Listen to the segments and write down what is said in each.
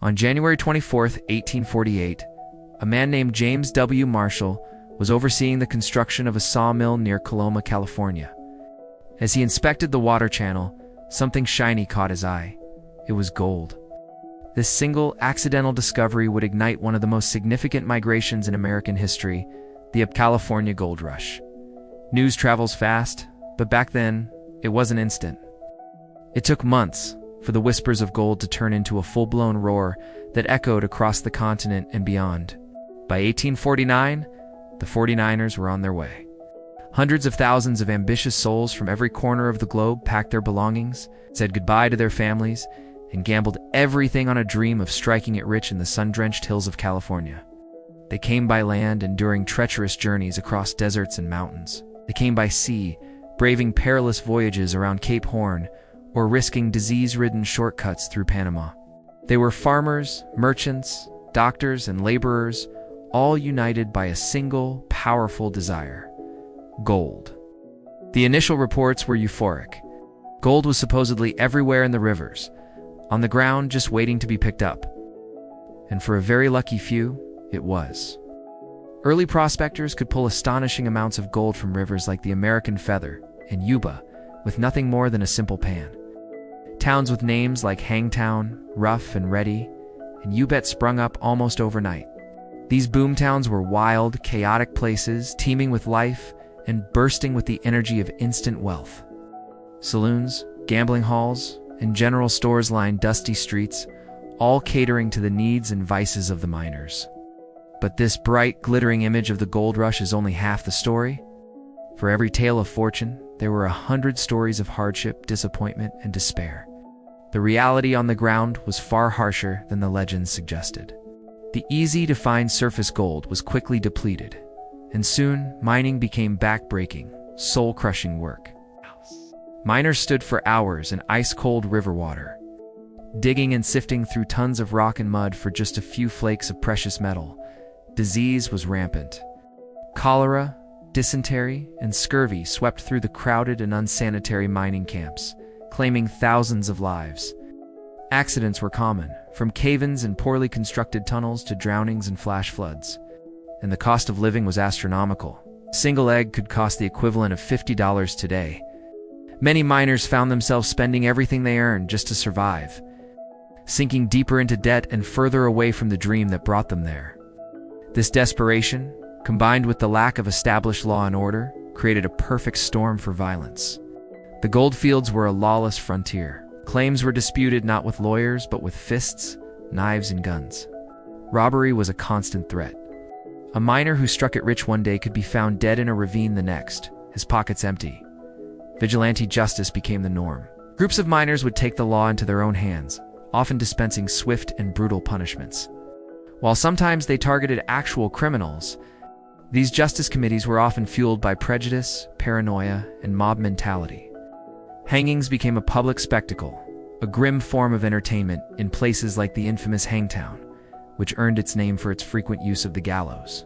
On January 24, 1848, a man named James W. Marshall was overseeing the construction of a sawmill near Coloma, California. As he inspected the water channel, something shiny caught his eye. It was gold. This single, accidental discovery would ignite one of the most significant migrations in American history, the California Gold Rush. News travels fast, but back then, it wasn't instant. It took months for the whispers of gold to turn into a full-blown roar that echoed across the continent and beyond. By 1849, the 49ers were on their way. Hundreds of thousands of ambitious souls from every corner of the globe packed their belongings, said goodbye to their families, and gambled everything on a dream of striking it rich in the sun-drenched hills of California. They came by land, enduring treacherous journeys across deserts and mountains. They came by sea, braving perilous voyages around Cape Horn, or risking disease-ridden shortcuts through Panama. They were farmers, merchants, doctors, and laborers, all united by a single, powerful desire: gold. The initial reports were euphoric. Gold was supposedly everywhere in the rivers, on the ground just waiting to be picked up. And for a very lucky few, it was. Early prospectors could pull astonishing amounts of gold from rivers like the American Feather and Yuba with nothing more than a simple pan. Towns with names like Hangtown, Rough, and Ready, and you bet sprung up almost overnight. These boomtowns were wild, chaotic places teeming with life and bursting with the energy of instant wealth. Saloons, gambling halls, and general stores lined dusty streets, all catering to the needs and vices of the miners. But this bright, glittering image of the gold rush is only half the story. For every tale of fortune, there were 100 stories of hardship, disappointment, and despair. The reality on the ground was far harsher than the legends suggested. The easy-to-find surface gold was quickly depleted, and soon mining became back-breaking, soul-crushing work. Miners stood for hours in ice-cold river water, digging and sifting through tons of rock and mud for just a few flakes of precious metal. Disease was rampant. Cholera, dysentery, and scurvy swept through the crowded and unsanitary mining camps, claiming thousands of lives. Accidents were common, from cave-ins and poorly constructed tunnels to drownings and flash floods. And the cost of living was astronomical. A single egg could cost the equivalent of $50 today. Many miners found themselves spending everything they earned just to survive, sinking deeper into debt and further away from the dream that brought them there. This desperation, combined with the lack of established law and order, created a perfect storm for violence. The goldfields were a lawless frontier. Claims were disputed not with lawyers, but with fists, knives, and guns. Robbery was a constant threat. A miner who struck it rich one day could be found dead in a ravine the next, his pockets empty. Vigilante justice became the norm. Groups of miners would take the law into their own hands, often dispensing swift and brutal punishments. While sometimes they targeted actual criminals, these justice committees were often fueled by prejudice, paranoia, and mob mentality. Hangings became a public spectacle, a grim form of entertainment in places like the infamous Hangtown, which earned its name for its frequent use of the gallows.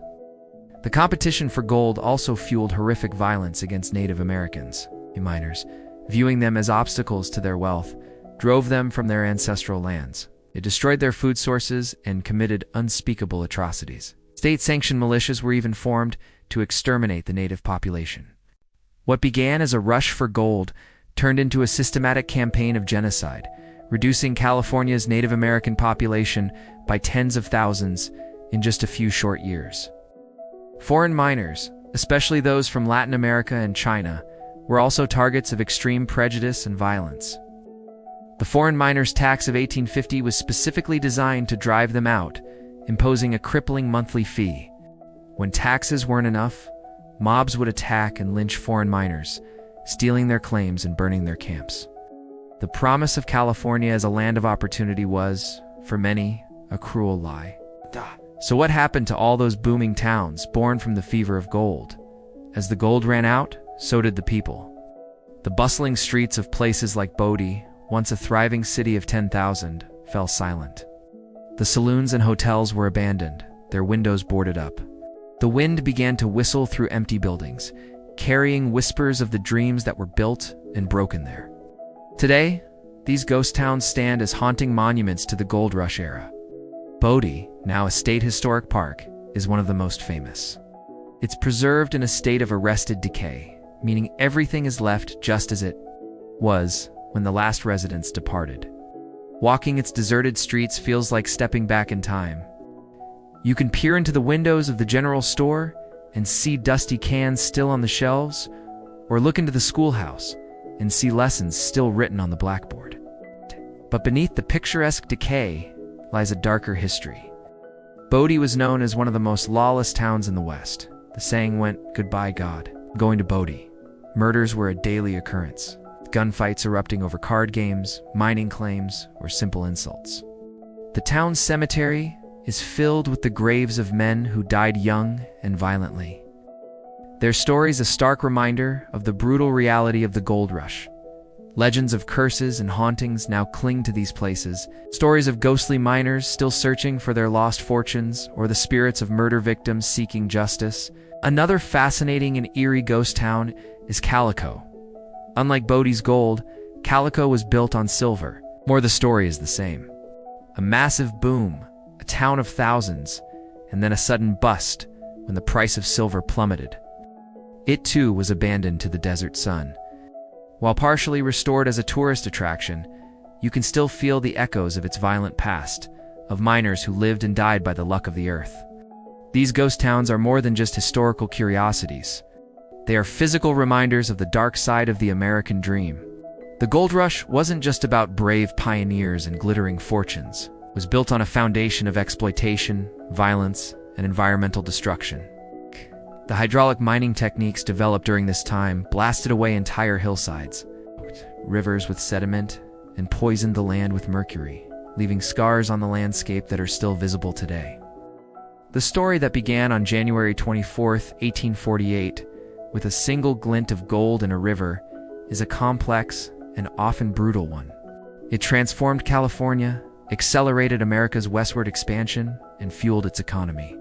The competition for gold also fueled horrific violence against Native Americans. Miners, viewing them as obstacles to their wealth, drove them from their ancestral lands. It destroyed their food sources and committed unspeakable atrocities. State-sanctioned militias were even formed to exterminate the native population. What began as a rush for gold turned into a systematic campaign of genocide, reducing California's Native American population by tens of thousands in just a few short years. Foreign miners, especially those from Latin America and China, were also targets of extreme prejudice and violence. The Foreign Miners' Tax of 1850 was specifically designed to drive them out, imposing a crippling monthly fee. When taxes weren't enough, mobs would attack and lynch foreign miners, stealing their claims and burning their camps. The promise of California as a land of opportunity was, for many, a cruel lie. So what happened to all those booming towns born from the fever of gold? As the gold ran out, so did the people. The bustling streets of places like Bodie, once a thriving city of 10,000, fell silent. The saloons and hotels were abandoned, their windows boarded up. The wind began to whistle through empty buildings, carrying whispers of the dreams that were built and broken there. Today, these ghost towns stand as haunting monuments to the gold rush era. Bodie, now a state historic park, is one of the most famous. It's preserved in a state of arrested decay, meaning everything is left just as it was when the last residents departed. Walking its deserted streets feels like stepping back in time. You can peer into the windows of the general store and see dusty cans still on the shelves, or look into the schoolhouse and see lessons still written on the blackboard. But beneath the picturesque decay lies a darker history. Bodie was known as one of the most lawless towns in the West. The saying went, "Goodbye, God." Going to Bodie, murders were a daily occurrence, with gunfights erupting over card games, mining claims, or simple insults. The town's cemetery is filled with the graves of men who died young and violently. Their stories a stark reminder of the brutal reality of the gold rush. Legends of curses and hauntings now cling to these places, stories of ghostly miners still searching for their lost fortunes, or the spirits of murder victims seeking justice. Another fascinating and eerie ghost town is Calico. Unlike Bodie's gold, Calico was built on silver. More, the story is the same. A massive boom, a town of thousands, and then a sudden bust when the price of silver plummeted. It too was abandoned to the desert sun. While partially restored as a tourist attraction, you can still feel the echoes of its violent past, of miners who lived and died by the luck of the earth. These ghost towns are more than just historical curiosities. They are physical reminders of the dark side of the American dream. The gold rush wasn't just about brave pioneers and glittering fortunes. It was built on a foundation of exploitation, violence, and environmental destruction. The hydraulic mining techniques developed during this time blasted away entire hillsides, rivers with sediment, and poisoned the land with mercury, leaving scars on the landscape that are still visible today. The story that began on January 24, 1848, with a single glint of gold in a river, is a complex and often brutal one. It transformed California, accelerated America's westward expansion, and fueled its economy.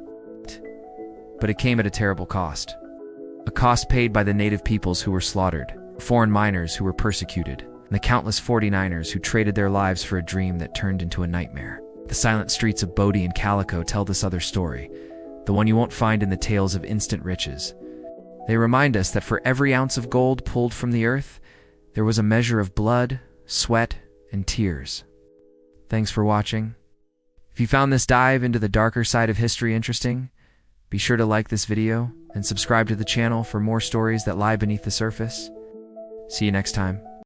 But it came at a terrible cost. A cost paid by the native peoples who were slaughtered, foreign miners who were persecuted, and the countless 49ers who traded their lives for a dream that turned into a nightmare. The silent streets of Bodie and Calico tell this other story, the one you won't find in the tales of instant riches. They remind us that for every ounce of gold pulled from the earth, there was a measure of blood, sweat, and tears. Thanks for watching. If you found this dive into the darker side of history interesting, be sure to like this video and subscribe to the channel for more stories that lie beneath the surface. See you next time.